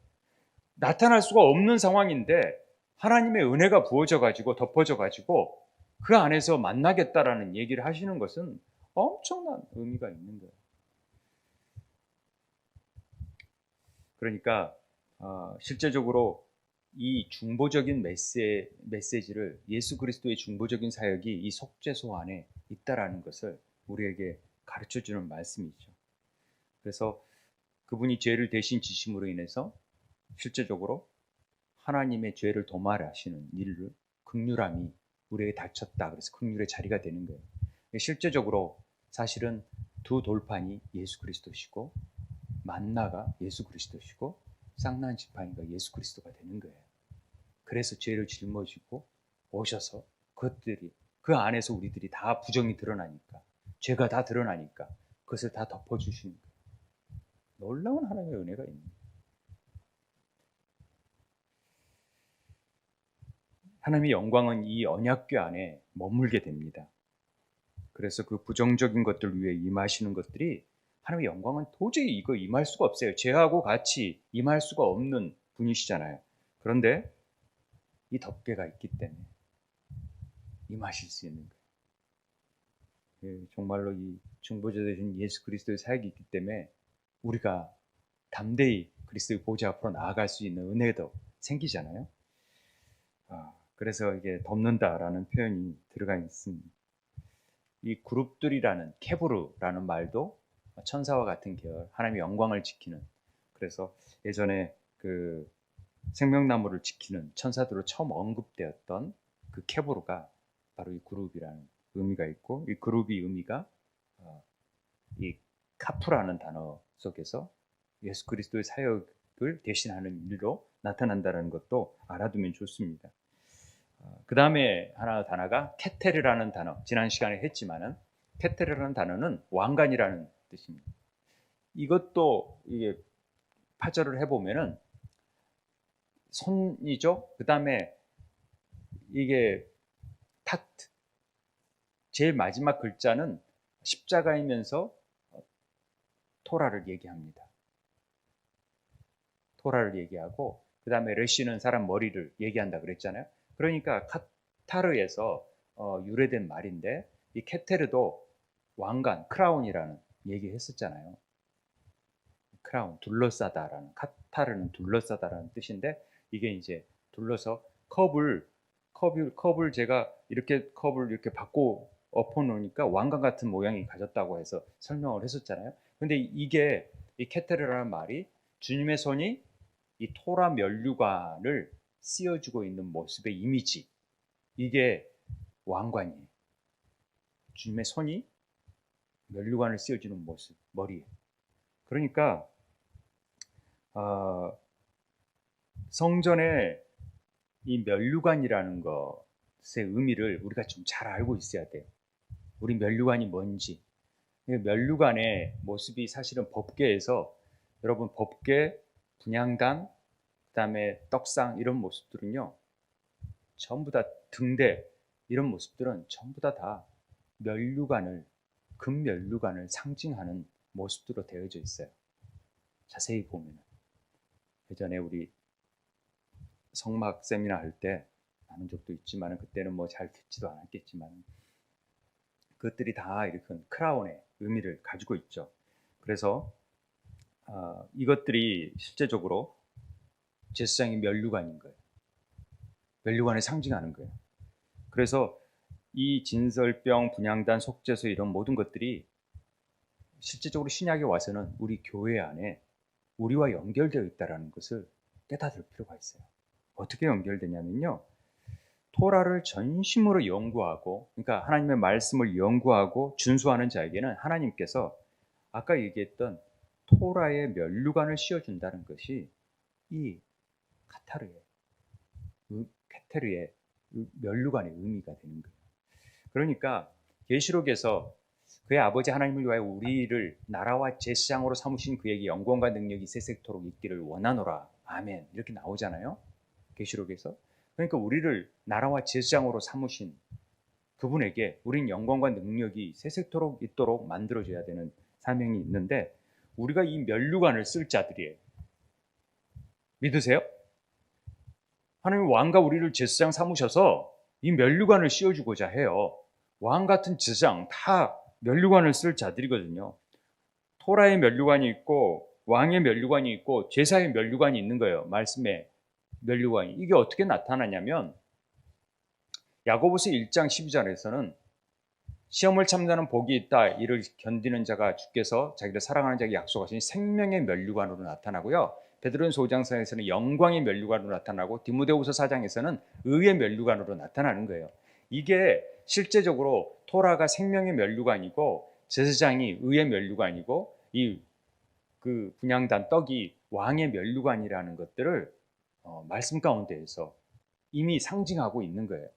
S1: 나타날 수가 없는 상황인데 하나님의 은혜가 부어져 가지고 덮어져 가지고 그 안에서 만나겠다라는 얘기를 하시는 것은 엄청난 의미가 있는 거예요. 그러니까 실제적으로 이 중보적인 메시지를, 예수 그리스도의 중보적인 사역이 이 속죄소 안에 있다라는 것을 우리에게 가르쳐주는 말씀이죠. 그래서 그분이 죄를 대신 지심으로 인해서 실제적으로 하나님의 죄를 도말하시는 일을, 긍휼함이 우리에게 닥쳤다. 그래서 긍휼의 자리가 되는 거예요. 실제적으로 사실은 두 돌판이 예수 그리스도시고, 만나가 예수 그리스도시고, 쌍난 지팡이가 예수 그리스도가 되는 거예요. 그래서 죄를 짊어지고 오셔서 그것들이, 그 안에서 우리들이 다 부정이 드러나니까, 죄가 다 드러나니까 그것을 다 덮어주시는 거예요. 놀라운 하나님의 은혜가 있는 거예요. 하나님의 영광은 이 언약궤 안에 머물게 됩니다. 그래서 그 부정적인 것들 위에 임하시는 것들이, 하나님의 영광은 도저히 이거 임할 수가 없어요. 죄하고 같이 임할 수가 없는 분이시잖아요. 그런데 이 덮개가 있기 때문에 임하실 수 있는 거예요. 정말로 이 중보자 되신 예수 그리스도의 사역이 있기 때문에 우리가 담대히 그리스도의 보좌 앞으로 나아갈 수 있는 은혜도 생기잖아요. 그래서 이게 덮는다라는 표현이 들어가 있습니다. 이 그룹들이라는, 케브르라는 말도 천사와 같은 계열, 하나님의 영광을 지키는, 그래서 예전에 그 생명나무를 지키는 천사들로 처음 언급되었던 그 케브르가 바로 이 그룹이라는 의미가 있고, 이 그룹이 의미가 이 카프라는 단어 속에서 예수 그리스도의 사역을 대신하는 일로 나타난다는 것도 알아두면 좋습니다. 그 다음에 하나 단어가 케테르라는 단어, 지난 시간에 했지만은 케테르라는 단어는 왕관이라는 뜻입니다. 이것도 이게 파절을 해보면은 손이죠. 그 다음에 이게 타트, 제일 마지막 글자는 십자가이면서 토라를 얘기합니다. 토라를 얘기하고, 그 다음에 레시는 사람 머리를 얘기한다 그랬잖아요. 그러니까 카타르에서 유래된 말인데, 이 케테르도 왕관, 크라운이라는 얘기했었잖아요. 크라운, 둘러싸다라는, 카타르는 둘러싸다라는 뜻인데, 이게 이제 둘러서 컵을 제가 이렇게 컵을 이렇게 받고 엎어 놓으니까 왕관 같은 모양이 가졌다고 해서 설명을 했었잖아요. 근데 이게 이 케테르라는 말이 주님의 손이 이 토라 면류관을 씌워주고 있는 모습의 이미지, 이게 왕관이에요. 주님의 손이 면류관을 씌워주는 모습, 머리에. 그러니까 성전에 이 면류관이라는 것의 의미를 우리가 좀 잘 알고 있어야 돼요. 우리 면류관이 뭔지. 면류관의 모습이 사실은 법궤에서, 여러분 법궤, 분향단, 그 다음에 떡상, 이런 모습들은요, 전부 다 등대, 이런 모습들은 전부 다 면류관을, 금면류관을 상징하는 모습들로 되어져 있어요. 자세히 보면. 예전에 우리 성막 세미나 할 때 나눈 적도 있지만, 그때는 뭐 잘 듣지도 않았겠지만, 그것들이 다 이렇게 크라운의 의미를 가지고 있죠. 그래서 이것들이 실제적으로 제사장의 면류관인 거예요. 면류관을 상징하는 거예요. 그래서 이 진설병, 분향단, 속죄소, 이런 모든 것들이 실제적으로 신약에 와서는 우리 교회 안에 우리와 연결되어 있다는 것을 깨닫을 필요가 있어요. 어떻게 연결되냐면요, 토라를 전심으로 연구하고, 그러니까 하나님의 말씀을 연구하고 준수하는 자에게는 하나님께서 아까 얘기했던 토라의 면류관을 씌워준다는 것이 이 카타르의 케테르의 면류관의 의미가 되는 거예요. 그러니까 계시록에서 그의 아버지 하나님을 위하여 우리를 나라와 제사장으로 삼으신 그에게 영광과 능력이 세세토록 있기를 원하노라. 아멘. 이렇게 나오잖아요. 계시록에서. 그러니까 우리를 나라와 제사장으로 삼으신 그분에게 우린 영광과 능력이 세세토록 있도록 만들어줘야 되는 사명이 있는데, 우리가 이 면류관을 쓸 자들이에요. 믿으세요? 하나님 왕과 우리를 제사장 삼으셔서 이 면류관을 씌워주고자 해요. 왕 같은 제사장 다 면류관을 쓸 자들이거든요. 토라의 면류관이 있고 왕의 면류관이 있고 제사의 면류관이 있는 거예요. 말씀의 면류관이. 이게 어떻게 나타나냐면 야고보서 1장 12절에서는 시험을 참는 복이 있다. 이를 견디는 자가 주께서 자기를 사랑하는 자에게 약속하신 생명의 면류관으로 나타나고요. 베드로전서 5장에서는 영광의 면류관으로 나타나고 디모데후서 4장에서는 의의 면류관으로 나타나는 거예요. 이게 실제적으로 토라가 생명의 면류관이고 제사장이 의의 면류관이고 이 그 분향단 떡이 왕의 면류관이라는 것들을 말씀 가운데에서 이미 상징하고 있는 거예요.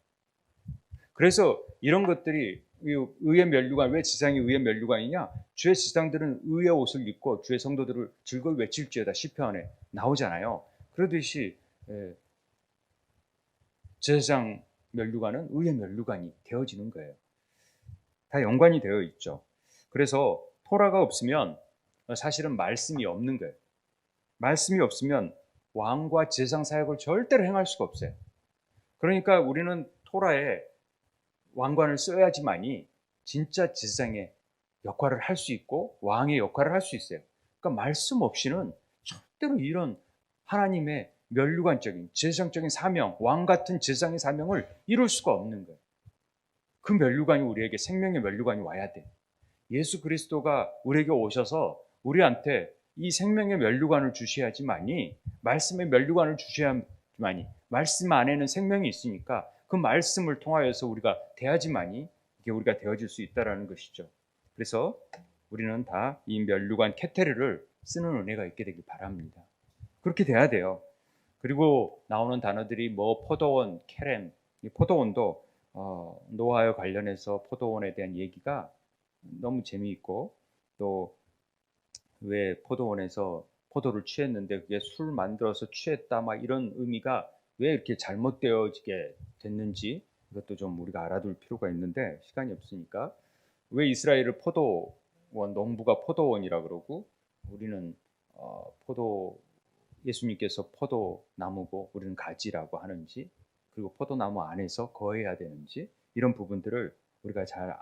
S1: 그래서 이런 것들이 의의 면류관, 왜 제사장이 의의 면류관이냐? 주의 제사장들은 의의 옷을 입고 주의 성도들을 즐거이 외칠지어다 시편에 나오잖아요. 그러듯이 제사장 면류관은 의의 면류관이 되어지는 거예요. 다 연관이 되어 있죠. 그래서 토라가 없으면 사실은 말씀이 없는 거예요. 말씀이 없으면 왕과 제사장 사역을 절대로 행할 수가 없어요. 그러니까 우리는 토라에 왕관을 써야지만이 진짜 제사장의 역할을 할 수 있고 왕의 역할을 할 수 있어요. 그러니까 말씀 없이는 절대로 이런 하나님의 면류관적인 제사장적인 사명, 왕 같은 제사장의 사명을 이룰 수가 없는 거예요. 그 면류관이 우리에게 생명의 면류관이 와야 돼. 예수 그리스도가 우리에게 오셔서 우리한테 이 생명의 면류관을 주셔야지만이, 말씀의 면류관을 주셔야지만이, 말씀 안에는 생명이 있으니까 그 말씀을 통하여서 우리가 돼야지만이 이게 우리가 되어질 수 있다라는 것이죠. 그래서 우리는 다 이 면류관 케테르를 쓰는 은혜가 있게 되길 바랍니다. 그렇게 돼야 돼요. 그리고 나오는 단어들이 뭐 포도원, 케렘, 이 포도원도 노아와 관련해서 포도원에 대한 얘기가 너무 재미있고, 또 왜 포도원에서 포도를 취했는데 그게 술 만들어서 취했다 막 이런 의미가 왜 이렇게 잘못되어지게 됐는지 이것도 좀 우리가 알아둘 필요가 있는데 시간이 없으니까, 왜 이스라엘을 포도원, 농부가 포도원이라 그러고 우리는 예수님께서 포도나무고 우리는 가지라고 하는지, 그리고 포도나무 안에서 거해야 되는지, 이런 부분들을 우리가 잘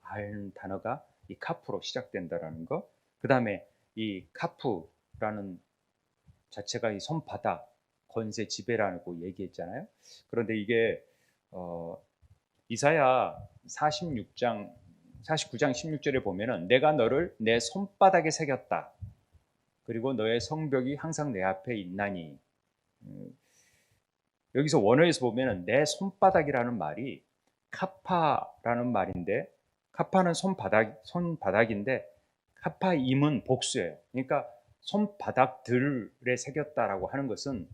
S1: 알 단어가 이 카프로 시작된다라는 거. 그 다음에 이 카프라는 자체가 이 손바닥, 권세, 지배라고 얘기했잖아요. 그런데 이게 이사야 49장 16절에 보면은 내가 너를 내 손바닥에 새겼다. 그리고 너의 성벽이 항상 내 앞에 있나니. 여기서 원어에서 보면은 내 손바닥이라는 말이 카파라는 말인데, 카파는 손바닥인데 카파임은 복수예요. 그러니까 손바닥들에 새겼다라고 하는 것은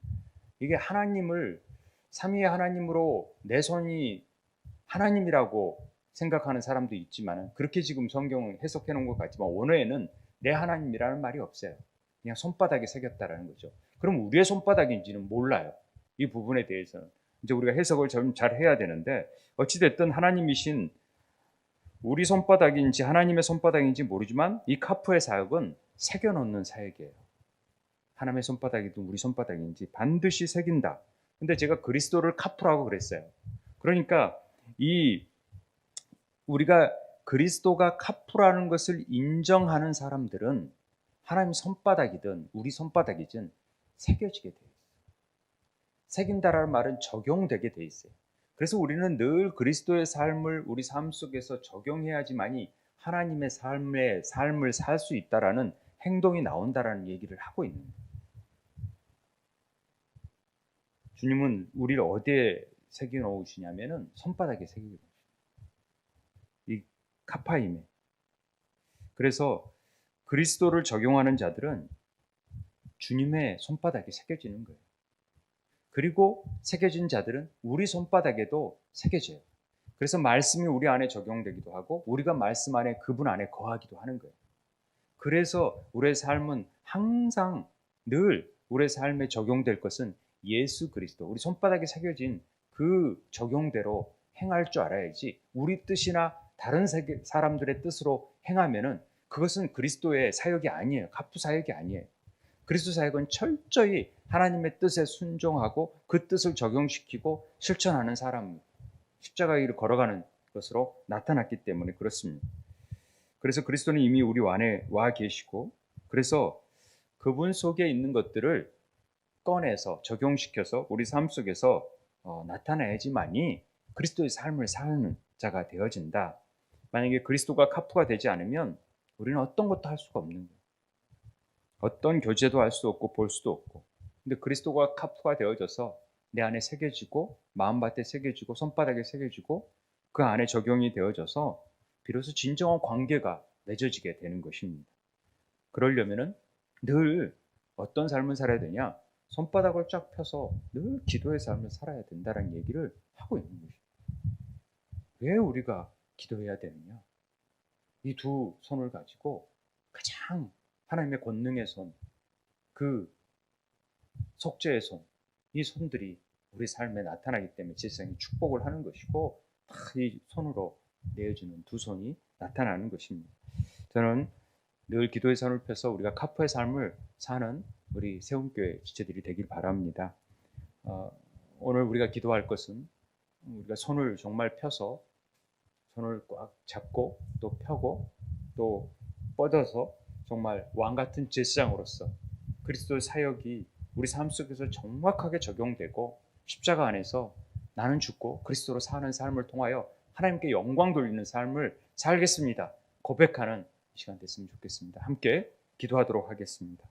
S1: 이게 하나님을 삼위의 하나님으로 내 손이 하나님이라고 생각하는 사람도 있지만, 그렇게 지금 성경을 해석해 놓은 것 같지만 원어에는 내 하나님이라는 말이 없어요. 그냥 손바닥에 새겼다라는 거죠. 그럼 우리의 손바닥인지는 몰라요. 이 부분에 대해서는 이제 우리가 해석을 좀 잘 해야 되는데, 어찌됐든 하나님이신 우리 손바닥인지 하나님의 손바닥인지 모르지만 이 카프의 사역은 새겨놓는 사역이에요. 하나님의 손바닥이든 우리 손바닥인지 반드시 새긴다. 근데 제가 그리스도를 카프라고 그랬어요. 그러니까 우리가 그리스도가 카프라는 것을 인정하는 사람들은 하나님 손바닥이든 우리 손바닥이든 새겨지게 돼 있어요. 새긴다라는 말은 적용되게 돼 있어요. 그래서 우리는 늘 그리스도의 삶을 우리 삶 속에서 적용해야지만이 하나님의 삶을 살 수 있다라는 행동이 나온다라는 얘기를 하고 있는 거예요. 주님은 우리를 어디에 새겨 놓으시냐면은 손바닥에 새겨 놓으시죠. 이 카파임에. 그래서 그리스도를 적용하는 자들은 주님의 손바닥에 새겨지는 거예요. 그리고 새겨진 자들은 우리 손바닥에도 새겨져요. 그래서 말씀이 우리 안에 적용되기도 하고 우리가 말씀 안에 그분 안에 거하기도 하는 거예요. 그래서 우리의 삶은 항상 늘 우리의 삶에 적용될 것은 예수 그리스도, 우리 손바닥에 새겨진 그 적용대로 행할 줄 알아야지 우리 뜻이나 다른 사람들의 뜻으로 행하면은 그것은 그리스도의 사역이 아니에요. 갑부 사역이 아니에요. 그리스도 사역은 철저히 하나님의 뜻에 순종하고 그 뜻을 적용시키고 실천하는 사람, 십자가의 길을 걸어가는 것으로 나타났기 때문에 그렇습니다. 그래서 그리스도는 이미 우리 안에 와 계시고, 그래서 그분 속에 있는 것들을 꺼내서 적용시켜서 우리 삶 속에서 나타내야지만이 그리스도의 삶을 사는 자가 되어진다. 만약에 그리스도가 카프가 되지 않으면 우리는 어떤 것도 할 수가 없는 거예요. 어떤 교제도 할 수 없고 볼 수도 없고. 근데 그리스도가 카프가 되어져서 내 안에 새겨지고 마음밭에 새겨지고 손바닥에 새겨지고 그 안에 적용이 되어져서 비로소 진정한 관계가 맺어지게 되는 것입니다. 그러려면은 늘 어떤 삶을 살아야 되냐? 손바닥을 쫙 펴서 늘 기도의 삶을 살아야 된다는 얘기를 하고 있는 것입니다. 왜 우리가 기도해야 되느냐? 이 두 손을 가지고 가장 하나님의 권능의 손, 그 속죄의 손, 이 손들이 우리 삶에 나타나기 때문에 세상이 축복을 하는 것이고 다 이 손으로 내어지는 두 손이 나타나는 것입니다. 저는 늘 기도의 손을 펴서 우리가 카프의 삶을 사는 우리 세움교회 지체들이 되길 바랍니다. 오늘 우리가 기도할 것은 우리가 손을 정말 펴서 손을 꽉 잡고 또 펴고 또 뻗어서 정말 왕 같은 제사장으로서 그리스도의 사역이 우리 삶 속에서 정확하게 적용되고 십자가 안에서 나는 죽고 그리스도로 사는 삶을 통하여 하나님께 영광 돌리는 삶을 살겠습니다. 고백하는 이 시간 됐으면 좋겠습니다. 함께 기도하도록 하겠습니다.